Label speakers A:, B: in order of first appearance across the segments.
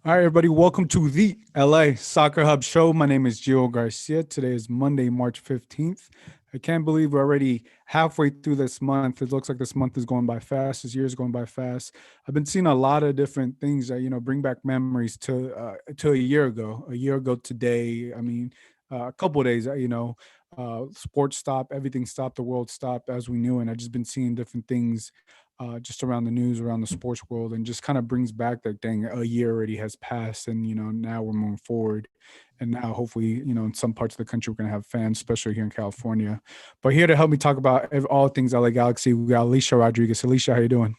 A: All right, everybody, welcome to the LA Soccer Hub Show. My name is Gio Garcia. Today is Monday, March 15th. I can't believe we're already halfway through this month. It looks like this month is going by fast. This year is going by fast. I've been seeing a lot of different things that, bring back memories to a year ago. A year ago today, a couple of days, sports stopped, everything stopped, the world stopped as we knew. And I've just been seeing different things just around the news, around the sports world, and just kind of brings back that dang, a year already has passed, and now we're moving forward, and now hopefully in some parts of the country we're gonna have fans, especially here in California. But here to help me talk about all things LA Galaxy, we got Alicia Rodriguez. Alicia, how you doing?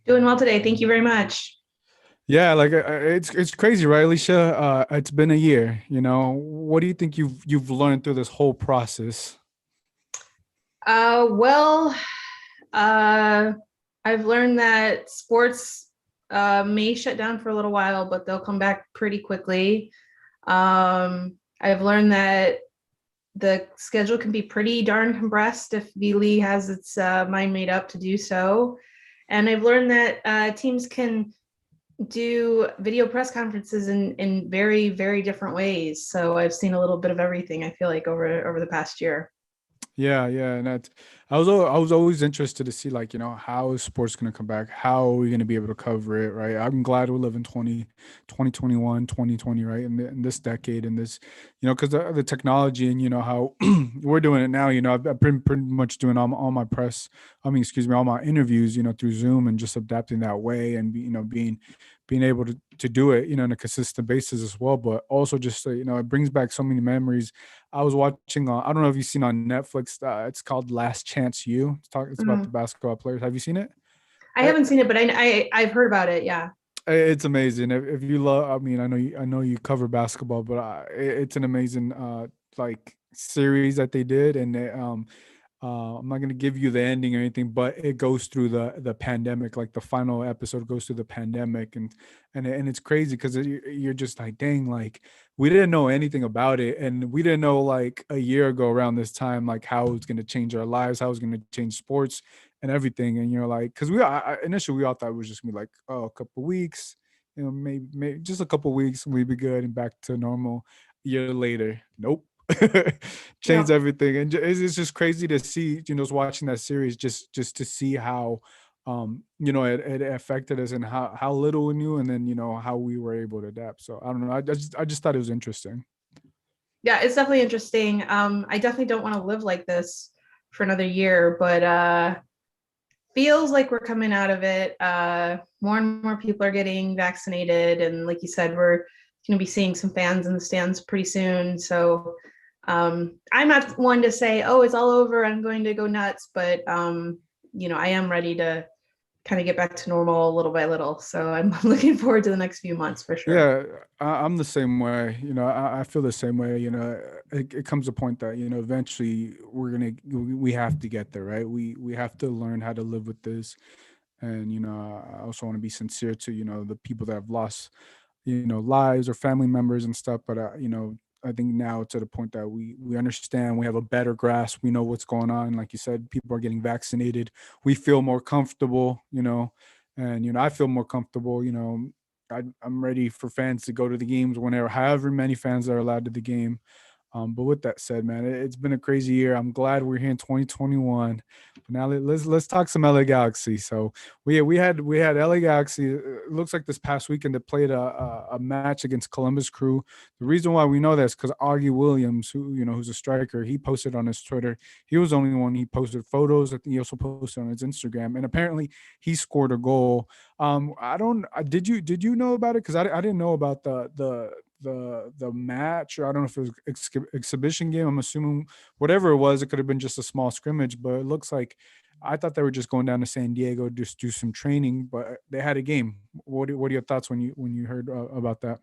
B: Doing well today. Thank you very much.
A: Yeah, like it's crazy, right, Alicia? It's been a year. What do you think you've learned through this whole process?
B: Uh, well, uh, I've learned that sports may shut down for a little while, but they'll come back pretty quickly. I've learned that the schedule can be pretty darn compressed if V League has its mind made up to do so. And I've learned that teams can do video press conferences in very, very different ways. So I've seen a little bit of everything, I feel like, over the past year.
A: Yeah, yeah, and I was always interested to see, like, how is sports going to come back? How are we going to be able to cover it, right? I'm glad we live in 2021, 2020, right? In this decade, in this, because the technology and how we're doing it now. I've been pretty much doing all my press. Excuse me, all my interviews, through Zoom, and just adapting that way, and being able to do it, in a consistent basis as well. But also just it brings back so many memories. I was watching. I don't know if you've seen on Netflix. It's called Last Chance U. It's about the
B: Mhm.
A: basketball players. Have you seen it?
B: I
A: Uh,
B: haven't seen it, but I've heard about it. Yeah.
A: It's amazing. If you love, I know you cover basketball, but it's an amazing like series that they did, and I'm not gonna give you the ending or anything, but it goes through the pandemic. Like the final episode goes through the pandemic, and it's crazy because you're just like, dang, like we didn't know anything about it, and we didn't know like a year ago around this time like how it's gonna change our lives, how it's gonna change sports and everything. And you're like, because initially we all thought it was just gonna be like, oh, a couple weeks, maybe just a couple weeks, we'd be good and back to normal. A year later, nope. Changed
B: Yep.
A: everything, and it's just crazy to see, just watching that series, just to see how it affected us, and how little we knew, and then how we were able to adapt. So I don't know, I just thought it was interesting.
B: Yeah, it's definitely interesting. I definitely don't want to live like this for another year, but feels like we're coming out of it. More and more people are getting vaccinated, and like you said, we're going to be seeing some fans in the stands pretty soon. So I'm not one to say, "Oh, it's all over. I'm going to go nuts," but I am ready to kind of get back to normal little by little. So I'm looking forward to the next few months for sure.
A: Yeah, I'm the same way. I feel the same way. It comes a point that eventually we have to get there, right? We have to learn how to live with this. And I also want to be sincere to the people that have lost lives or family members and stuff. But I think now it's at a point that we understand, we have a better grasp, we know what's going on. Like you said, people are getting vaccinated, we feel more comfortable, and I feel more comfortable. I'm ready for fans to go to the games whenever, however many fans are allowed to the game. But with that said, man, it's been a crazy year. I'm glad we're here in 2021. But now let's talk some LA Galaxy. So we had LA Galaxy. It looks like this past weekend they played a match against Columbus Crew. The reason why we know that is because Augie Williams, who's a striker, he posted on his Twitter. He was the only one. He posted photos. I think he also posted on his Instagram, and apparently he scored a goal. I don't. Did you know about it? Because I didn't know about the match, or I don't know if it was exhibition game. I'm assuming whatever it was, it could have been just a small scrimmage, but it looks like I thought they were just going down to San Diego to just do some training, but they had a game. What are your thoughts when you heard about that?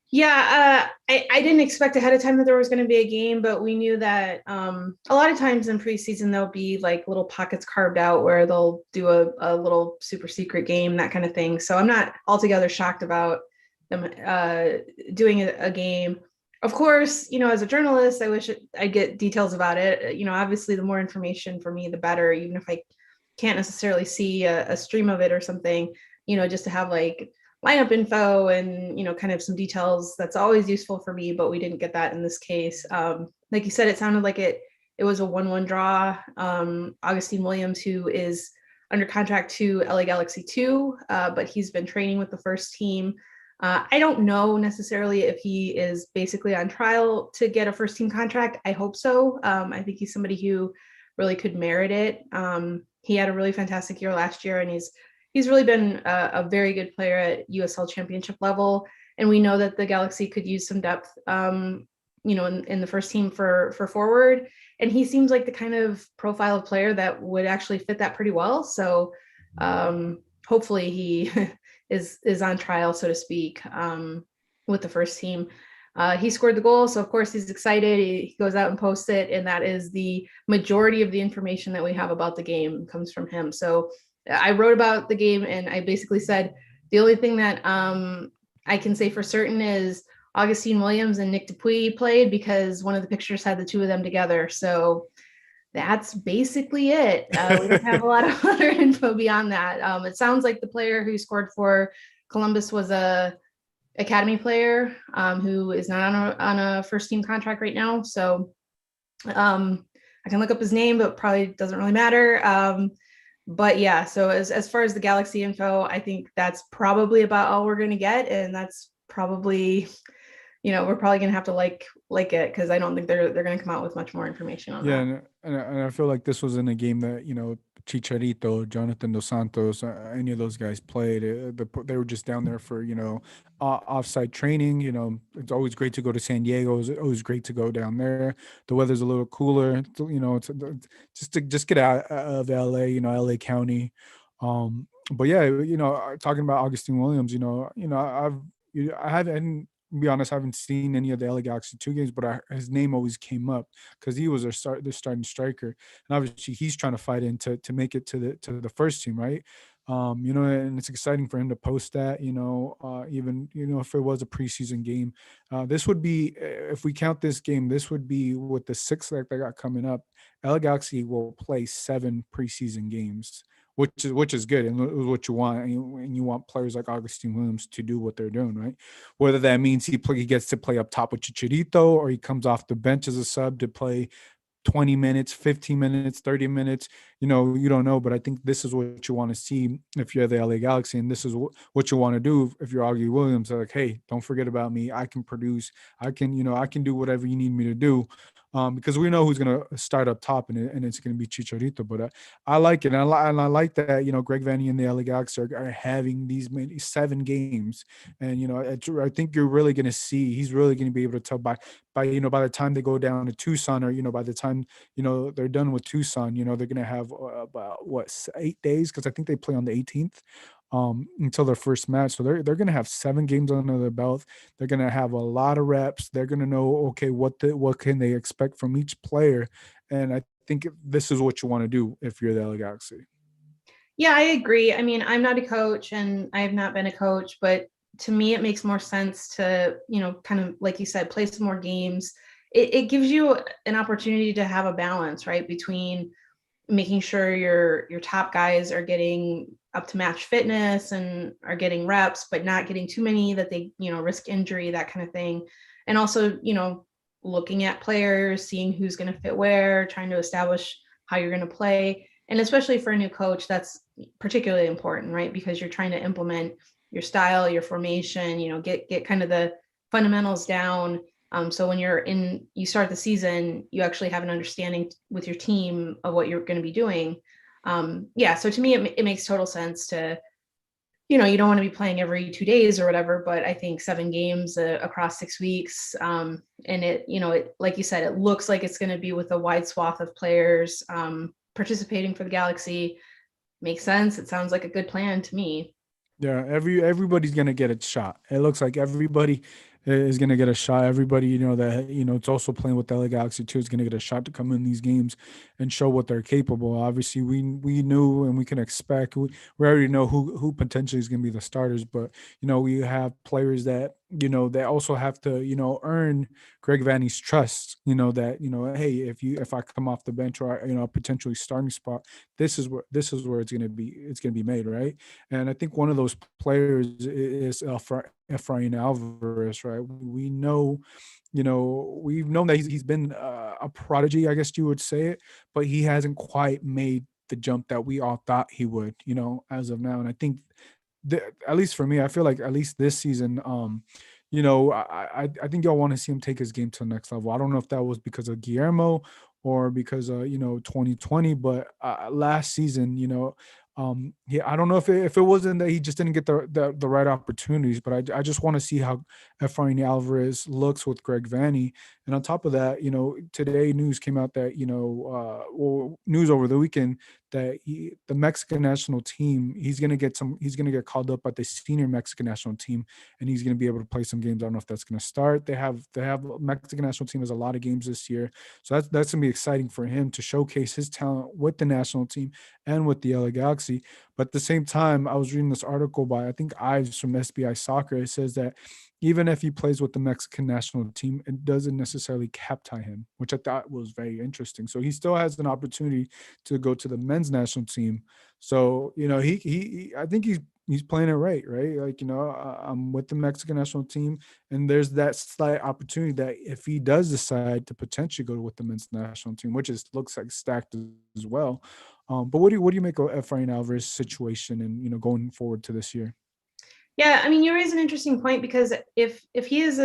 B: Yeah, I didn't expect ahead of time that there was going to be a game, but we knew that a lot of times in preseason there'll be like little pockets carved out where they'll do a little super secret game, that kind of thing. So I'm not altogether shocked about them doing a game. Of course, as a journalist, I wish I get details about it. Obviously, the more information for me, the better. Even if I can't necessarily see a stream of it or something, just to have like lineup info and kind of some details. That's always useful for me, but we didn't get that in this case. Like you said, it sounded like it was a 1-1 draw. Augustine Williams, who is under contract to LA Galaxy 2, but he's been training with the first team. I don't know necessarily if he is basically on trial to get a first team contract. I hope so. I think he's somebody who really could merit it. He had a really fantastic year last year, and he's really been a very good player at USL Championship level. And we know that the Galaxy could use some depth, in the first team for forward. And he seems like the kind of profile of player that would actually fit that pretty well. So hopefully he is on trial, so to speak, with the first team. He scored the goal, so of course he's excited. He goes out and posts it, and that is the majority of the information that we have about the game comes from him. So I wrote about the game, and I basically said the only thing that I can say for certain is Augustine Williams and Nick Dupuis played, because one of the pictures had the two of them together. So that's basically it. We don't have a lot of other info beyond that. It sounds like the player who scored for Columbus was a academy player who is not on a first team contract right now. So I can look up his name, but probably doesn't really matter. But yeah, so as far as the Galaxy info, I think that's probably about all we're going to get. And that's probably, we're probably going to have to like it, because I don't think they're going to come out with much more information on that.
A: And I feel like this was in a game that Chicharito, Jonathan Dos Santos, any of those guys played. They were just down there for offsite training. It's always great to go to San Diego. It's always great to go down there. The weather's a little cooler. It's just to get out of LA. LA County. But yeah, talking about Augustine Williams, I haven't. To be honest, I haven't seen any of the LA Galaxy 2 games, but his name always came up because he was their starting striker, and obviously he's trying to fight in to make it to the first team, right? And it's exciting for him to post that. Even if it was a preseason game, this would be, if we count this game, this would be with the sixth that they got coming up. LA Galaxy will play 7 preseason games, which is good and what you want. And you want players like Augustine Williams to do what they're doing, right? Whether that means he gets to play up top with Chicharito, or he comes off the bench as a sub to play 20 minutes, 15 minutes, 30 minutes, you don't know. But I think this is what you want to see if you're the LA Galaxy, and this is what you want to do if you're Augie Williams. They're like, hey, don't forget about me. I can produce. I can do whatever you need me to do. Because we know who's going to start up top, and it's going to be Chicharito. But I like it. And I like that, Greg Vanney and the LA Galaxy are having these 7 games. And, I think you're really going to see, he's really going to be able to tell by the time they go down to Tucson, or, by the time, they're done with Tucson, they're going to have about 8 days. Cause I think they play on the 18th. Until their first match. So they're going to have 7 games under their belt. They're going to have a lot of reps. They're going to know, okay, what can they expect from each player. And I think this is what you want to do if you're the LA Galaxy.
B: Yeah, I agree. I mean, I'm not a coach and I have not been a coach, but to me, it makes more sense to, kind of, like you said, play some more games. It gives you an opportunity to have a balance, right? Between making sure your top guys are getting up to match fitness and are getting reps, but not getting too many that they, risk injury, that kind of thing. And also, looking at players, seeing who's going to fit where, trying to establish how you're going to play. And especially for a new coach, that's particularly important, right? Because you're trying to implement your style, your formation, get kind of the fundamentals down. So when you start the season, you actually have an understanding with your team of what you're going to be doing. So to me, it makes total sense to, you don't want to be playing every 2 days or whatever, but I think 7 games across 6 weeks. And it, like you said, it looks like it's going to be with a wide swath of players participating for the Galaxy. Makes sense. It sounds like a good plan to me.
A: Yeah, everybody's gonna get a shot. It looks like everybody is gonna get a shot. Everybody, that it's also playing with the LA Galaxy too, is gonna get a shot to come in these games and show what they're capable. Obviously, we knew and we can expect. We already know who potentially is gonna be the starters, but we have players that they also have to, earn Greg Vanny's trust, that, hey, if I come off the bench, or, a potentially starting spot, this is where it's gonna be made, right? And I think one of those players is Efrain Alvarez, right? We know, we've known that he's been a prodigy, I guess you would say it, but he hasn't quite made the jump that we all thought he would, as of now. And I think, at least for me, I feel like at least this season, I think y'all want to see him take his game to the next level. I don't know if that was because of Guillermo or because of 2020, but last season, yeah, I don't know if it wasn't that he just didn't get the right opportunities, but I just want to see how Efrain Alvarez looks with Greg Vanny. And on top of that, today news came out that, well, news over the weekend that the Mexican national team, he's gonna get called up by the senior Mexican national team, and he's gonna be able to play some games. I don't know if that's gonna start. They have Mexican national team has a lot of games this year, so that's gonna be exciting for him to showcase his talent with the national team and with the LA Galaxy. But at the same time, I was reading this article by, I think, Ives from SBI Soccer. It says that even if he plays with the Mexican national team, it doesn't necessarily cap tie him, which I thought was very interesting. So he still has an opportunity to go to the men's national team. So I think he's playing it right, right? Like, I'm with the Mexican national team, and there's that slight opportunity that if he does decide to potentially go with the men's national team, which is looks like stacked as well. But what do you make of Efrain Alvarez situation, and going forward to this year?
B: Yeah, I mean, you raise an interesting point because if he is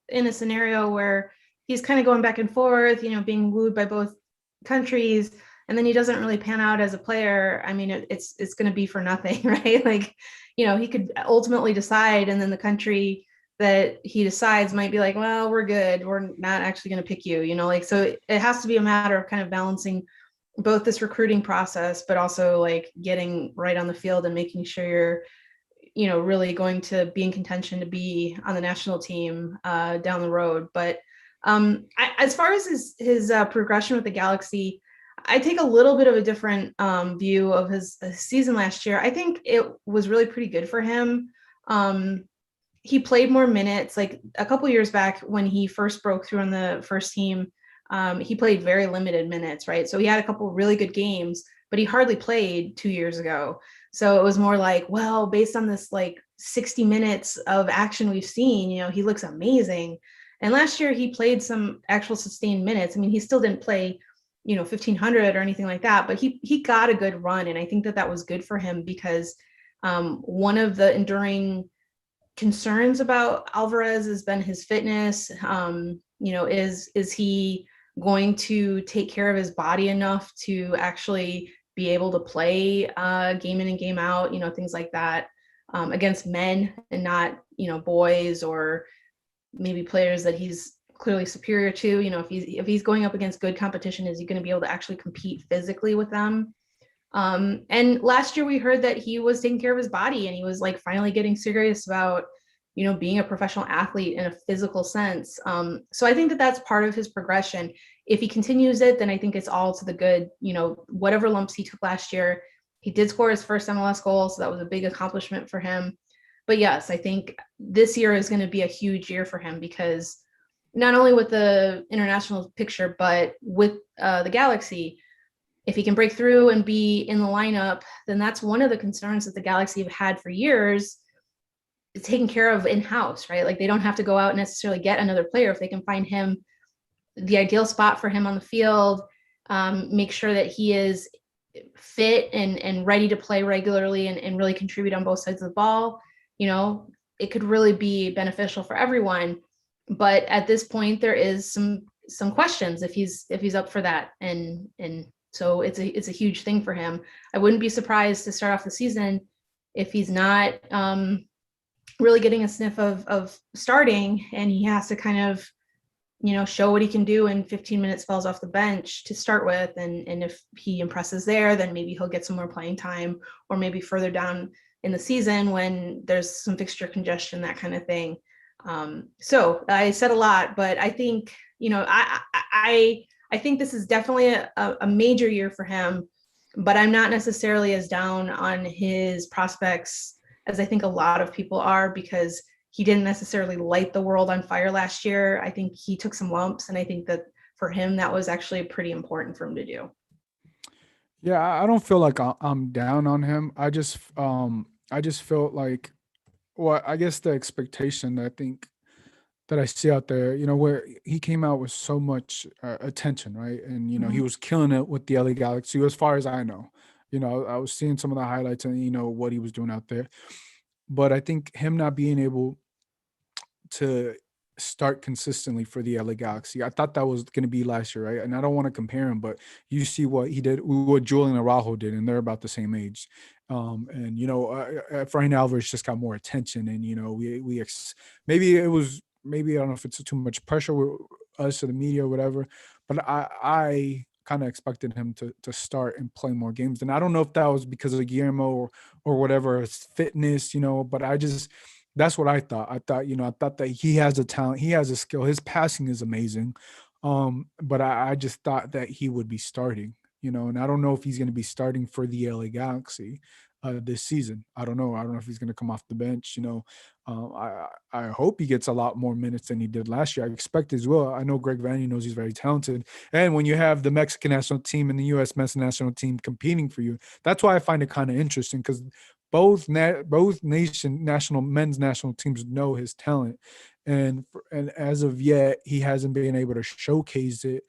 B: in a scenario where he's kind of going back and forth, being wooed by both countries, and then he doesn't really pan out as a player, I mean, it's going to be for nothing, right? Like, he could ultimately decide, and then the country that he decides might be like, well, we're good, we're not actually going to pick you, like, so it has to be a matter of kind of balancing both this recruiting process, but also like getting right on the field and making sure you're really going to be in contention to be on the national team down the road. But as far as his progression with the Galaxy, I take a little bit of a different view of his season last year. I think it was really pretty good for him. He played more minutes. Like a couple years back when he first broke through on the first team, he played very limited minutes, right? So he had a couple really good games, but he hardly played 2 years ago. So it was more like, well, based on this like 60 minutes of action we've seen, he looks amazing. And last year he played some actual sustained minutes. I mean, he still didn't play, 1500 or anything like that, but he got a good run. And I think that was good for him because one of the enduring concerns about Alvarez has been his fitness. Is he going to take care of his body enough to actually be able to play game in and game out, things like that, against men and not, boys or maybe players that he's clearly superior to. If he's going up against good competition, is he going to be able to actually compete physically with them? And last year we heard that he was taking care of his body and he was like finally getting serious about, being a professional athlete in a physical sense. So I think that that's part of his progression. If he continues it, then I think it's all to the good. Whatever lumps he took last year, he did score his first MLS goal, so that was a big accomplishment for him. But yes, I think this year is going to be a huge year for him because not only with the international picture, but with the Galaxy, if he can break through and be in the lineup, then that's one of the concerns that the Galaxy have had for years, taken care of in-house, right? Like they don't have to go out and necessarily get another player if they can find him the ideal spot for him on the field, make sure that he is fit and ready to play regularly and really contribute on both sides of the ball. It could really be beneficial for everyone. But at this point, there is some questions if he's up for that, and so it's a huge thing for him. I wouldn't be surprised to start off the season if he's not really getting a sniff of starting, and he has to kind of show what he can do in 15 minutes spells off the bench to start with. And if he impresses there, then maybe he'll get some more playing time, or maybe further down in the season when there's some fixture congestion, that kind of thing. So I said a lot, but I think, I think this is definitely a major year for him, but I'm not necessarily as down on his prospects as I think a lot of people are, because he didn't necessarily light the world on fire last year. I think he took some lumps, and I think that for him, that was actually pretty important for him to do.
A: Yeah, I don't feel like I'm down on him. I just felt like, well, I guess the expectation that I think that I see out there, where he came out with so much attention, right? And he
B: Mhm.
A: was killing it with the LA Galaxy, as far as I know. I was seeing some of the highlights and what he was doing out there. But I think him not being able to start consistently for the LA Galaxy. I thought that was going to be last year, right? And I don't want to compare him, but you see what he did, what Julian Araujo did, and they're about the same age. And Efrain Alvarez just got more attention, and maybe it was, maybe I don't know if it's too much pressure with us or the media or whatever, but I kind of expected him to start and play more games. And I don't know if that was because of Guillermo or whatever, his fitness, but I just, that's what I thought. I thought that he has a talent, he has a skill, his passing is amazing. But I just thought that he would be starting, and I don't know if he's going to be starting for the LA Galaxy this season. I don't know. I don't know if he's going to come off the bench. I hope he gets a lot more minutes than he did last year. I expect as well. I know Greg Vanney knows he's very talented, and when you have the Mexican national team and the U.S. men's national team competing for you, that's why I find it kind of interesting because both national men's national teams know his talent, and as of yet he hasn't been able to showcase it.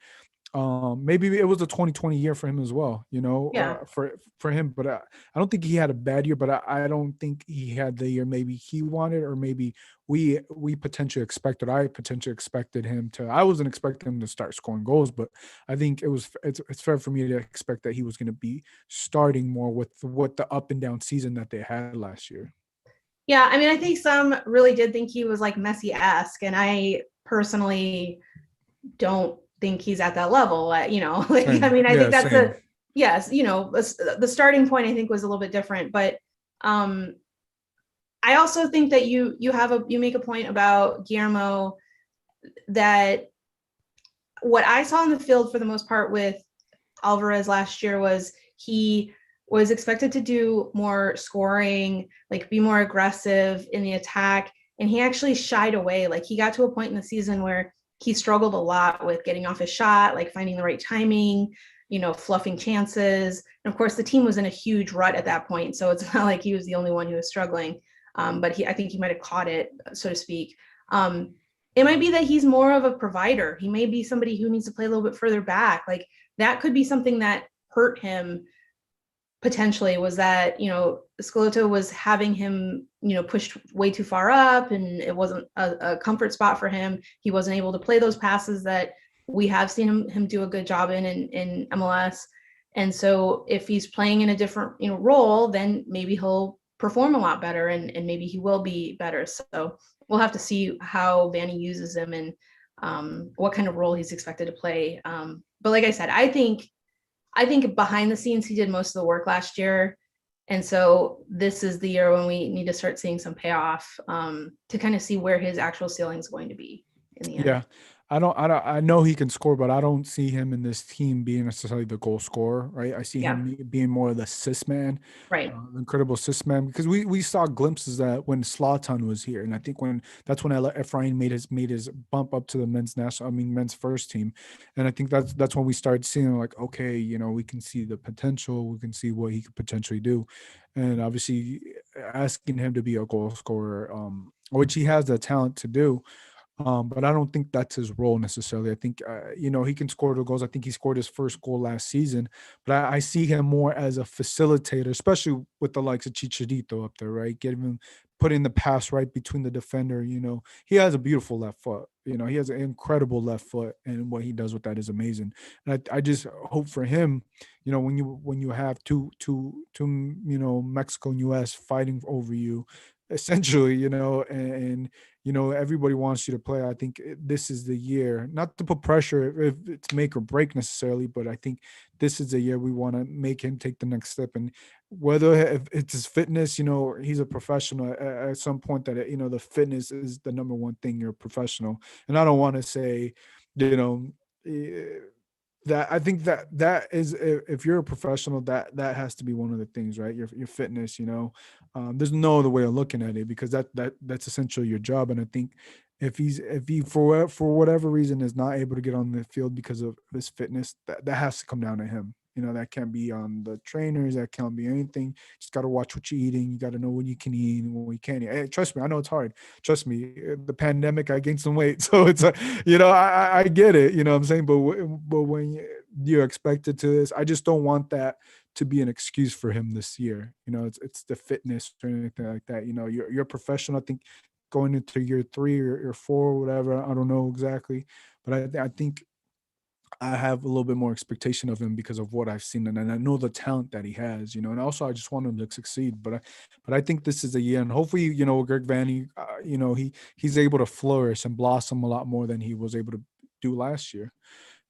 A: Maybe it was a 2020 year for him as well,
B: Yeah.
A: for him. But I don't think he had a bad year, but I don't think he had the year maybe he wanted, or maybe we potentially expected. I potentially expected him to. I wasn't expecting him to start scoring goals, but I think it's fair for me to expect that he was going to be starting more with what the up and down season that they had last year.
B: Yeah, I mean, I think some really did think he was like Messi-esque, and I personally don't think he's at that level. Like, I
A: Same,
B: mean, I think
A: yeah,
B: that's
A: same.
B: yes, the starting point I think was a little bit different, but um, I also think that you make a point about Guillermo, that what I saw in the field for the most part with Alvarez last year was he was expected to do more scoring, like be more aggressive in the attack. And he actually shied away. Like he got to a point in the season where he struggled a lot with getting off his shot, like finding the right timing, fluffing chances. And of course, the team was in a huge rut at that point. So it's not like he was the only one who was struggling. But I think he might have caught it, so to speak. Um, it might be that he's more of a provider. He may be somebody who needs to play a little bit further back. Like that could be something that hurt him potentially, was that Schelotto was having him pushed way too far up, and it wasn't a comfort spot for him. He wasn't able to play those passes that we have seen him do a good job in MLS. And so if he's playing in a different role, then maybe he'll perform a lot better, and maybe he will be better. So we'll have to see how Vanney uses him, and what kind of role he's expected to play. But like I said, I think behind the scenes he did most of the work last year. And so this is the year when we need to start seeing some payoff, to kind of see where his actual ceiling is going to be in the end.
A: Yeah. I know he can score, but I don't see him in this team being necessarily the goal scorer, right? I see
B: Yeah,
A: him being more of the assist man,
B: right.
A: incredible assist man, because we saw glimpses that when Zlatan was here, and I think that's when Efrain made his bump up to the men's first team, and I think that's when we started seeing like, okay, we can see the potential, we can see what he could potentially do, and obviously asking him to be a goal scorer, which he has the talent to do. But I don't think that's his role necessarily. I think, he can score the goals. I think he scored his first goal last season, but I see him more as a facilitator, especially with the likes of Chicharito up there, right? Getting him, putting the pass right between the defender. He has a beautiful left foot. He has an incredible left foot, and what he does with that is amazing. And I just hope for him, when you have two, Mexico and U.S. fighting over you, essentially, and everybody wants you to play. I think this is the year, not to put pressure if it's make or break necessarily, but I think this is the year we want to make him take the next step. And whether if it's his fitness, he's a professional at some point that, the fitness is the number one thing. You're a professional. And I don't want to say, you know, eh, that I think that is, if you're a professional, that has to be one of the things, right? Your fitness, there's no other way of looking at it, because that's essentially your job. And I think if he for whatever reason is not able to get on the field because of his fitness, that has to come down to him. That can't be on the trainers. That can't be anything. Just got to watch what you're eating. You got to know when you can eat and when you can't eat. Hey, trust me, I know it's hard. Trust me, the pandemic, I gained some weight, so it's I get it. You know what I'm saying, but when you're expected to this, I just don't want that to be an excuse for him this year. It's the fitness or anything like that. You're a professional. I think going into year 3 or 4 or whatever. I don't know exactly, but I think I have a little bit more expectation of him because of what I've seen, and I know the talent that he has. And also I just want him to succeed. But I think this is a year, and hopefully, Greg Vanny, he's able to flourish and blossom a lot more than he was able to do last year.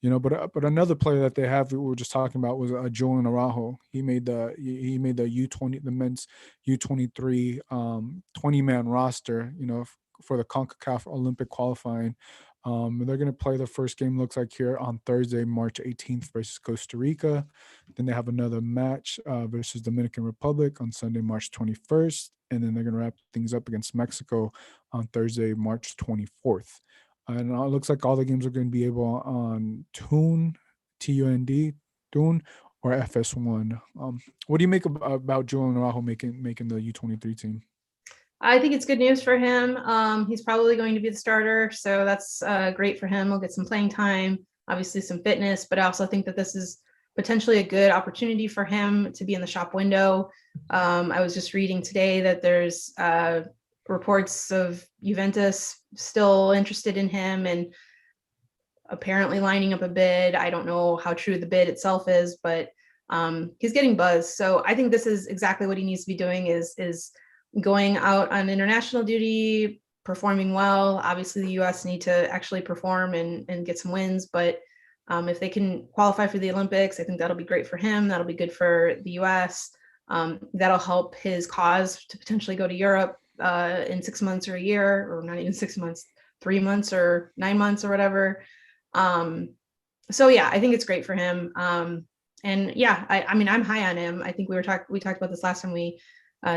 A: But another player that they have, we were just talking about, was Julian Araujo. He made the U20, the men's U23 20-man roster. For the CONCACAF Olympic qualifying. And they're going to play the first game, looks like, here on Thursday, March 18th versus Costa Rica. Then they have another match versus Dominican Republic on Sunday, March 21st. And then they're going to wrap things up against Mexico on Thursday, March 24th. And it looks like all the games are going to be able on Tune, TUND, Tune, or FS1. What do you make about Julian Araujo making the U23 team?
B: I think it's good news for him. He's probably going to be the starter, so that's great for him. He'll get some playing time, obviously some fitness, but I also think that this is potentially a good opportunity for him to be in the shop window. I was just reading today that there's reports of Juventus still interested in him and apparently lining up a bid. I don't know how true the bid itself is, but he's getting buzz. So I think this is exactly what he needs to be doing, is going out on international duty, performing well. Obviously, the U.S. need to actually perform and get some wins, but if they can qualify for the Olympics, I think that'll be great for him. That'll be good for the U.S. That'll help his cause to potentially go to Europe in 6 months or a year, or not even 6 months, 3 months or 9 months or whatever. So yeah, I think it's great for him. And yeah, I mean, I'm high on him. I think we talked about this last time we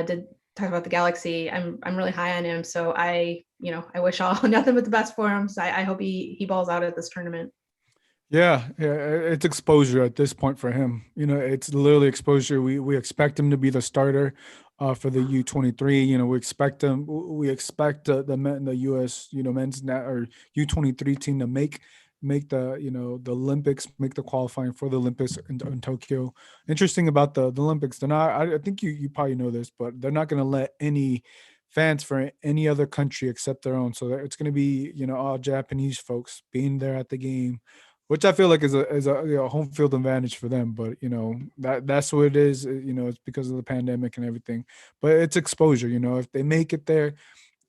B: did talk about the Galaxy. I'm really high on him. So I wish all nothing but the best for him. So I hope he balls out at this tournament.
A: Yeah, it's exposure at this point for him. It's literally exposure. We expect him to be the starter for the U23. We expect him. We expect the U.S. men's or U23 team to make the Olympics, make the qualifying for the Olympics in Tokyo. Interesting about the Olympics, they're not. I think you probably know this, but they're not going to let any fans for any other country except their own. So it's going to be all Japanese folks being there at the game, which I feel like is a home field advantage for them. But that's what it is. It's because of the pandemic and everything. But it's exposure. If they make it there,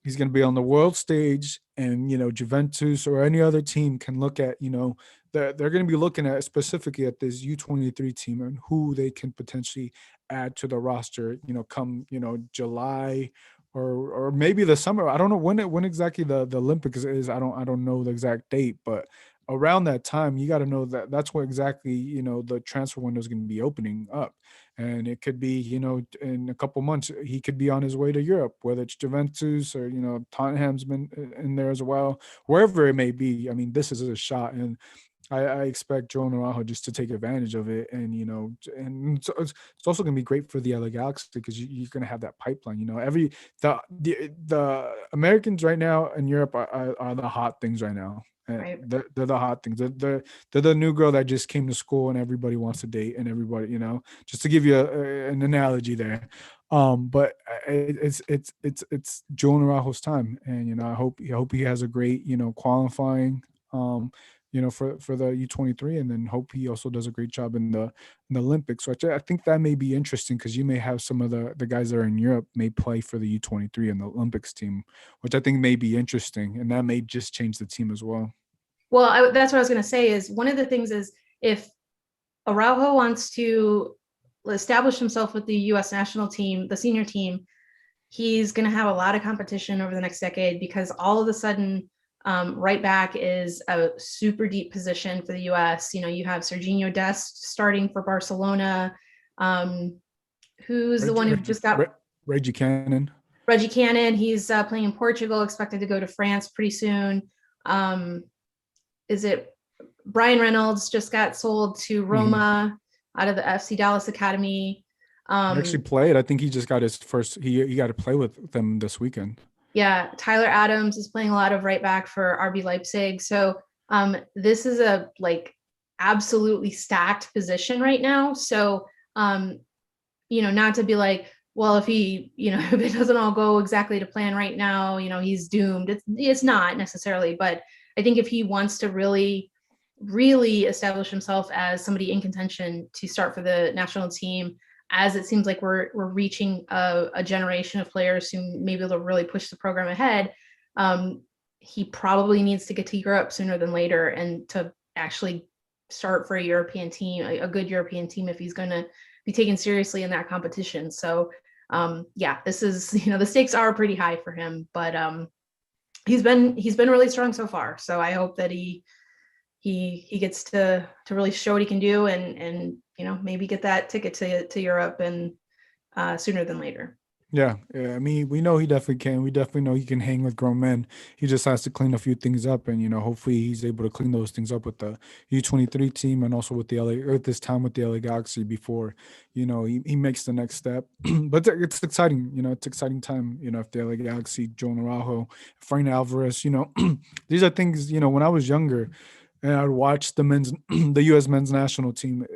A: he's going to be on the world stage, and Juventus or any other team can look at they're going to be looking at specifically at this U23 team and who they can potentially add to the roster. Come July or maybe the summer. I don't know when exactly the Olympics is. I don't know the exact date, but around that time, you got to know that that's what exactly the transfer window is going to be opening up. And it could be, in a couple months, he could be on his way to Europe, whether it's Juventus or, Tottenham's been in there as well, wherever it may be. I mean, this is a shot. And I expect Julian Araujo just to take advantage of it. And, and it's also going to be great for the LA Galaxy because you're going to have that pipeline. The Americans right now in Europe are the hot things right now. Right. They're the hot things. They're the new girl that just came to school and everybody wants to date, and everybody, just to give you an analogy there. But it's Julian Araujo's time, and I hope he has a great qualifying for the U23, and then hope he also does a great job in the Olympics. So I think that may be interesting because you may have some of the guys that are in Europe may play for the U23 and the Olympics team, which I think may be interesting, and that may just change the team as well.
B: Well, that's what I was going to say. Is one of the things is if Araujo wants to establish himself with the U.S. national team, the senior team, he's going to have a lot of competition over the next decade because all of a sudden Right back is a super deep position for the U.S. You have Serginho Dest starting for Barcelona. Who's the
A: Reggie,
B: one who
A: Reggie,
B: just got
A: Reggie Cannon.
B: Reggie Cannon? He's playing in Portugal, expected to go to France pretty soon. Is it Brian Reynolds just got sold to
A: Mhm.
B: Roma out of the FC Dallas Academy.
A: He actually played. I think he just got his first. He got to play with them this weekend.
B: Yeah, Tyler Adams is playing a lot of right back for RB Leipzig. So this is a absolutely stacked position right now. So not to be like, well, if he, if it doesn't all go exactly to plan right now, he's doomed. It's not necessarily, but I think if he wants to really, really establish himself as somebody in contention to start for the national team, as it seems like we're reaching a generation of players who may be able to really push the program ahead, he probably needs to get to Europe sooner than later and to actually start for a European team, a good European team, if he's going to be taken seriously in that competition. So this is, the stakes are pretty high for him, but he's been really strong so far. So I hope that he gets to really show what he can do and maybe get that ticket to Europe and sooner than later.
A: Yeah, I mean, we know he definitely can. We definitely know he can hang with grown men. He just has to clean a few things up, and hopefully he's able to clean those things up with the U23 team and also with the LA, or this time with the LA Galaxy before, he makes the next step. But it's exciting, it's exciting time, if the LA Galaxy, Joan Araujo, Frank Alvarez, these are things, when I was younger and I'd watch the U.S. men's national team.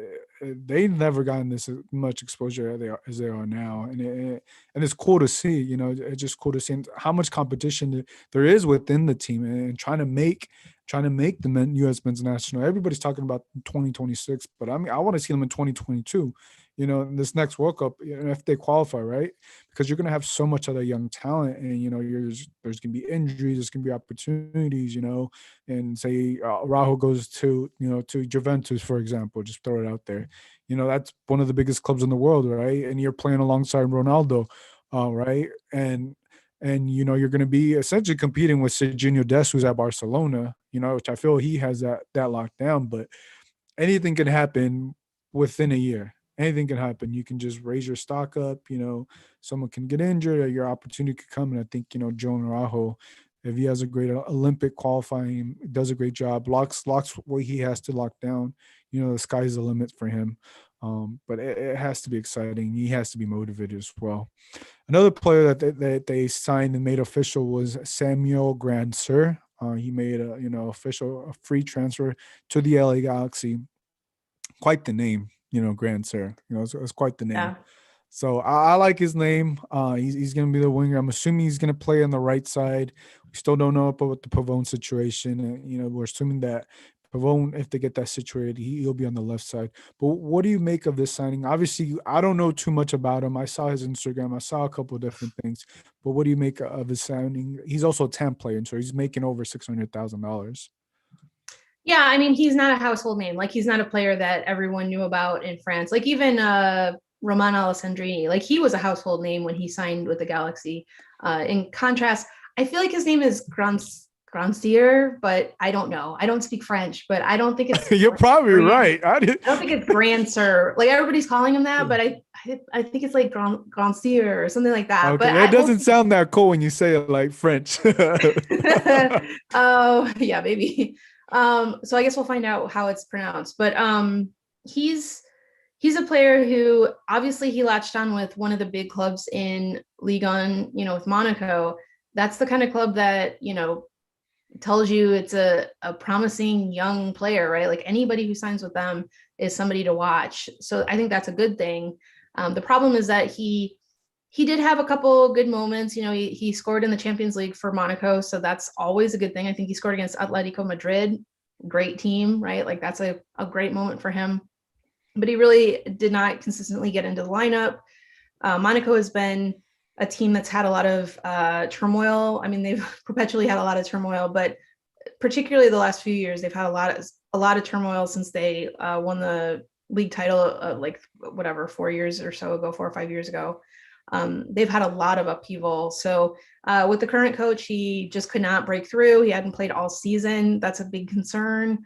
A: They've never gotten this much exposure as they are now, and it's cool to see. It's just cool to see how much competition there is within the team, and trying to make the U.S. men's national. Everybody's talking about 2026, but I mean, I want to see them in 2022. In this next World Cup, if they qualify, right? Because you're going to have so much other young talent, and there's going to be injuries, there's going to be opportunities, and say Rajo goes to to Juventus, for example, just throw it out there. That's one of the biggest clubs in the world, right? And you're playing alongside Ronaldo, right? And you're going to be essentially competing with Serginho Dest, who's at Barcelona, which I feel he has that locked down. But anything can happen within a year. Anything can happen. You can just raise your stock up. Someone can get injured, or your opportunity could come. And I think Joan Araujo, if he has a great Olympic qualifying, does a great job, locks what he has to lock down. The sky's the limit for him. But it has to be exciting. He has to be motivated as well. Another player that they signed and made official was Samuel Grandsir. He made a official free transfer to the LA Galaxy. Quite the name, Grandsir. It's quite the name.
B: Yeah.
A: So I like his name. He's going to be the winger. I'm assuming he's going to play on the right side. We still don't know about the Pavone situation. We're assuming that Pavone, if they get that situated, he'll be on the left side. But what do you make of this signing? Obviously, I don't know too much about him. I saw his Instagram. I saw a couple of different things. But what do you make of his signing? He's also a temp player, so he's making over $600,000.
B: Yeah, I mean, he's not a household name. Like, he's not a player that everyone knew about in France. Like, even Roman Alessandrini, like, he was a household name when he signed with the Galaxy. In contrast, I feel like his name is Grandsir, but I don't know. I don't speak French, but I don't think it's.
A: You're probably right.
B: I don't think it's Grandsir. Like, everybody's calling him that, but I think it's like Grandsir or something like that.
A: Okay,
B: But
A: it doesn't sound that cool when you say it like French.
B: Oh, yeah, maybe. So I guess we'll find out how it's pronounced. But he's a player who obviously he latched on with one of the big clubs in Ligue 1, with Monaco. That's the kind of club that, tells you it's a promising young player, right? Like, anybody who signs with them is somebody to watch. So I think that's a good thing. The problem is that he did have a couple good moments. He scored in the Champions League for Monaco, so that's always a good thing. I think he scored against Atletico Madrid, great team, right? Like, that's a great moment for him. But he really did not consistently get into the lineup. Monaco has been a team that's had a lot of turmoil. I mean, they've perpetually had a lot of turmoil, but particularly the last few years, they've had a lot of turmoil since they won the league title, like 4 years or so ago, 4 or 5 years ago. They've had a lot of upheaval. So with the current coach, he just could not break through. He hadn't played all season. That's a big concern.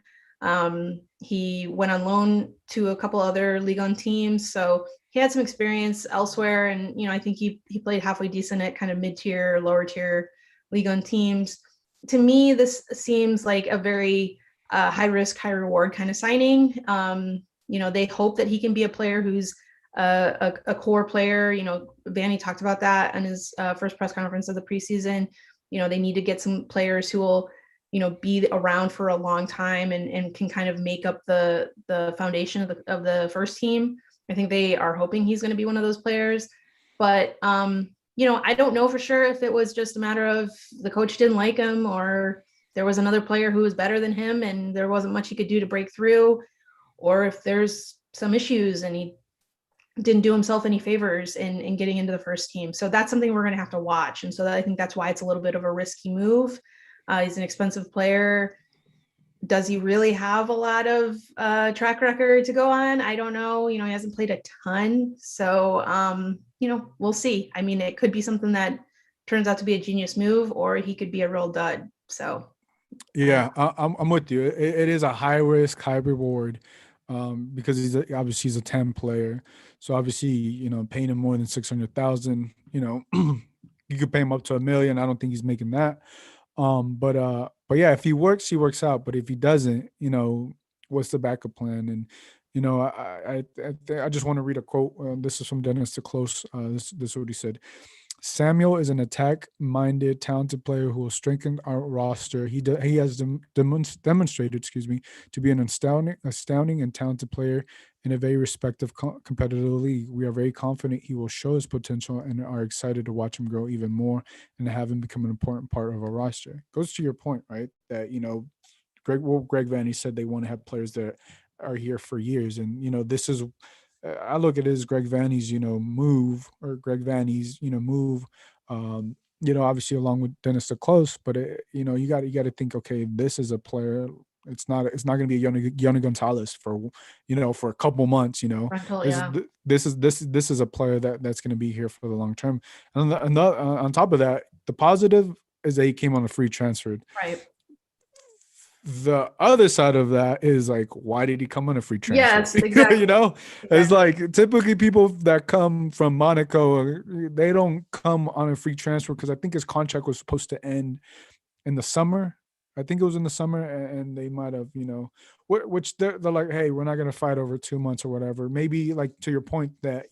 B: He went on loan to a couple other Ligue 1 teams, so he had some experience elsewhere. And I think he played halfway decent at kind of mid-tier, lower tier Ligue 1 teams. To me, this seems like a very high risk, high reward kind of signing. They hope that he can be a player who's a core player. Vanny talked about that in his first press conference of the preseason. They need to get some players who will be around for a long time and can kind of make up the foundation of the first team. I think they are hoping he's going to be one of those players. But I don't know for sure if it was just a matter of the coach didn't like him, or there was another player who was better than him and there wasn't much he could do to break through, or if there's some issues and he didn't do himself any favors in getting into the first team. So that's something we're going to have to watch. And so I think that's why it's a little bit of a risky move. He's an expensive player. Does he really have a lot of track record to go on? I don't know. He hasn't played a ton. So, we'll see. I mean, it could be something that turns out to be a genius move, or he could be a real dud. So,
A: Yeah, I'm with you. It is a high risk, high reward, because obviously he's a 10 player. So obviously, paying him more than 600,000, you could pay him up to 1 million. I don't think he's making that. But yeah, if he works out. But if he doesn't, what's the backup plan? And I just want to read a quote. This is from Dennis to close. This is what he said. Samuel is an attack-minded, talented player who will strengthen our roster. He has demonstrated, to be an astounding and talented player in a very respected competitive league. We are very confident he will show his potential and are excited to watch him grow even more and to have him become an important part of our roster. Goes to your point, right? That Greg Vanney said they want to have players that are here for years, and this is I look at it as Greg Vanney's, move, or Greg Vanney's, move. Obviously along with Dennis the Close, but you got to think, okay, this is a player. It's not going to be a Yoni Gonzalez for a couple months.
B: rental,
A: This is
B: yeah.
A: this is a player that's going to be here for the long term. And on top of that, the positive is that he came on a free transfer.
B: Right.
A: The other side of that is like, why did he come on a free transfer?
B: Yes, exactly.
A: It's like typically people that come from Monaco, they don't come on a free transfer because I think his contract was supposed to end in the summer. I think it was in the summer, and they might have, which they're like, hey, we're not going to fight over 2 months or whatever. Maybe, like, to your point that,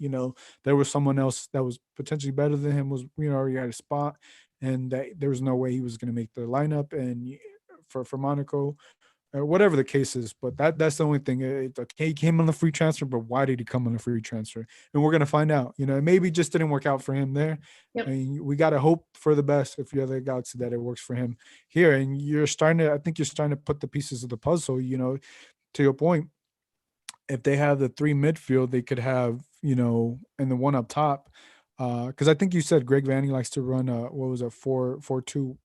A: there was someone else that was potentially better than him, was, already had a spot, and that there was no way he was going to make the lineup. And for Monaco, or whatever the case is. But that's the only thing. Okay, he came on the free transfer, but why did he come on the free transfer? And we're gonna find out. Maybe it just didn't work out for him there.
B: Yep.
A: And we gotta hope for the best if you're the Galaxy that it works for him here. And I think you're starting to put the pieces of the puzzle. To your point, if they have the three midfield, they could have, and the one up top. Because I think you said Greg Vanney likes to run what was it, 4-4-2-1-3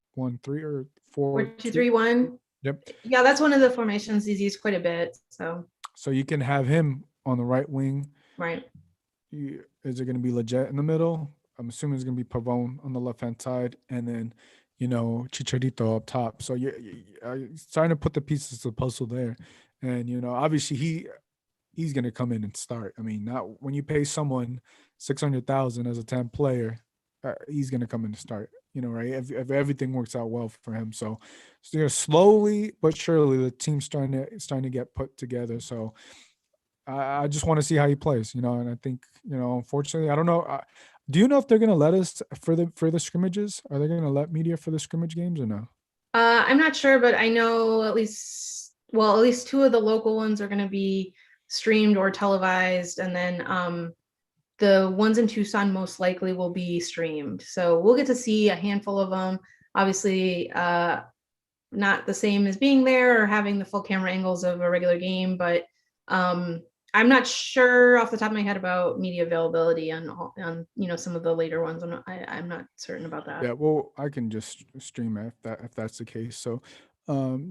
A: or
B: 4-2-3-1.
A: Yep.
B: Yeah, that's one of the formations he's used quite a bit.
A: So you can have him on the right wing.
B: Right.
A: Is it going to be Lletget in the middle? I'm assuming it's going to be Pavone on the left-hand side, and then, Chicharito up top. So you're starting to put the pieces of the puzzle there. And, obviously he's going to come in and start. I mean, not when you pay someone 600,000 as a 10 player, he's going to come in and start. Right? If everything works out well for him. So slowly but surely the team's starting to get put together. So I just want to see how he plays, and I think, unfortunately, I don't know. Do you know if they're going to let us for the scrimmages? Are they going to let media for the scrimmage games or no?
B: I'm not sure, but I know at least two of the local ones are going to be streamed or televised. And then the ones in Tucson most likely will be streamed. So we'll get to see a handful of them. Obviously, not the same as being there or having the full camera angles of a regular game, but I'm not sure off the top of my head about media availability on some of the later ones. I'm not certain about that.
A: Yeah, well, I can just stream it if that's the case. So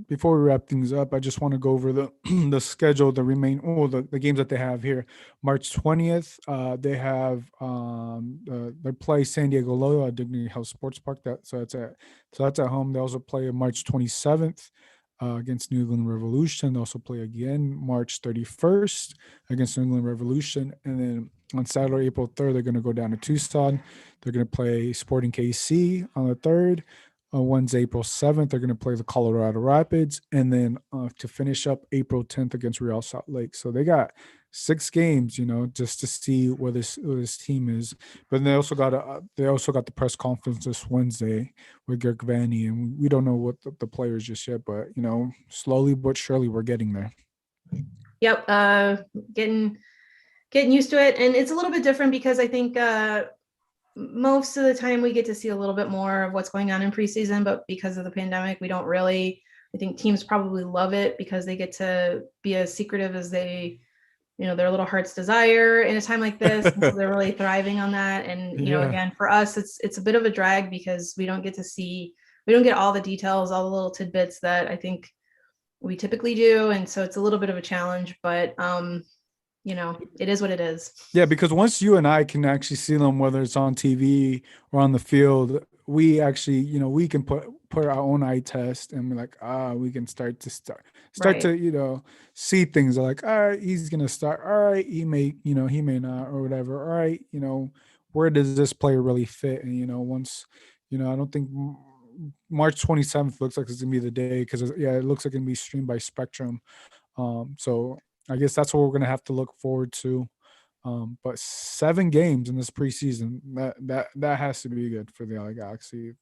A: before we wrap things up, I just want to go over the the schedule, the games that they have here. March 20th, they have they play San Diego Loyo at Dignity Health Sports Park. That's at home. They also play March 27th against New England Revolution. They also play again March 31st against New England Revolution, and then on Saturday, April 3rd, they're going to go down to Tucson. They're going to play Sporting KC on the 3rd. Wednesday, April 7th, they're going to play the Colorado Rapids. And then to finish up April 10th against Real Salt Lake. So they got 6 games, just to see where this team is. But they also got the press conference this Wednesday with Greg Vanny, and we don't know what the players just yet, but slowly but surely we're getting there.
B: Yep, getting used to it, and it's a little bit different because I think most of the time we get to see a little bit more of what's going on in preseason, but because of the pandemic, we don't really. I think teams probably love it because they get to be as secretive as their little heart's desire in a time like this. So they're really thriving on that. And again, for us, it's a bit of a drag because we don't get all the details, all the little tidbits that I think we typically do, and so it's a little bit of a challenge, but it is what it is.
A: Yeah, because once you and I can actually see them, whether it's on TV or on the field, we actually, we can put our own eye test, and we're like, we can start right. to, see things like, all right, he's gonna start. All right, he may not, or whatever. All right, where does this player really fit? And once, I don't think March 27th looks like it's gonna be the day, because it looks like it's gonna be streamed by Spectrum. So I guess that's what we're gonna have to look forward to. But 7 games in this preseason, that has to be good for the LA Galaxy.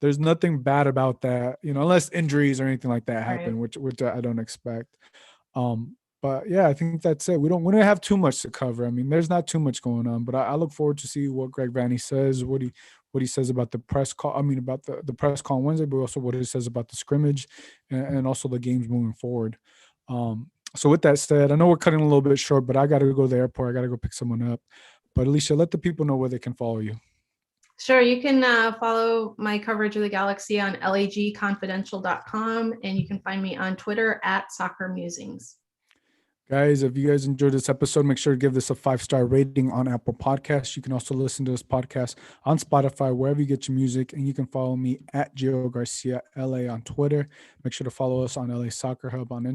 A: There's nothing bad about that, unless injuries or anything like that happen, right. which I don't expect. But yeah, I think that's it. We don't have too much to cover. I mean, there's not too much going on, but I look forward to see what Greg Vanny says, what he says about the press call. I mean, about the press call on Wednesday, but also what he says about the scrimmage and also the games moving forward. So with that said, I know we're cutting a little bit short, but I got to go to the airport. I got to go pick someone up. But Alicia, let the people know where they can follow you.
B: Sure. You can follow my coverage of the Galaxy on lagconfidential.com, and you can find me on Twitter at Soccer Musings.
A: Guys, if you guys enjoyed this episode, make sure to give this a 5-star rating on Apple Podcasts. You can also listen to this podcast on Spotify, wherever you get your music. And you can follow me at Gio Garcia LA on Twitter. Make sure to follow us on LA Soccer Hub on Instagram.